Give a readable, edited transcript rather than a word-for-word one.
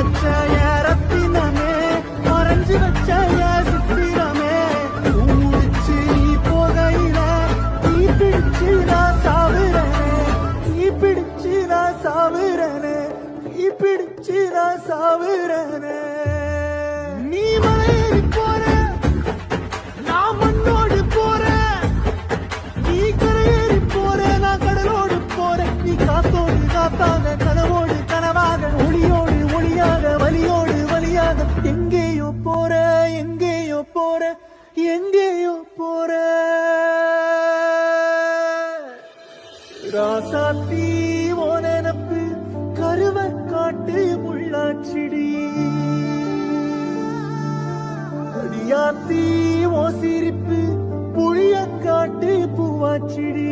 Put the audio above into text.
வச்ச ரத்தினமே மறைஞ்சு வச்ச சித்திரமே முடிச்சு நீ போகையில நீ பிடிச்சு நான் சாவுறனே நீ பிடிச்சு நான் சாவுறனே நீ பிடிச்சு நான் சாவுறனே நீ மலையேறி போற நான் மண்ணோடு போறேன் நீ கரையேறி போற நான் கடலோடு போறேன் நீ காத்தோடு காத்தாக கனவோடு கனவாக ஒளியோடு ஒளியாக வலியோடு வலியாக எங்கேயோ போற எங்கேயோ போற எங்கேயோ போற ராசாத்தி ஓ நினப்பு கருவ காட்டு முள்ளாச்சிடி அடியாத்தி ஓ சிரிப்பு புளிய காட்டு பூவாச்சிடி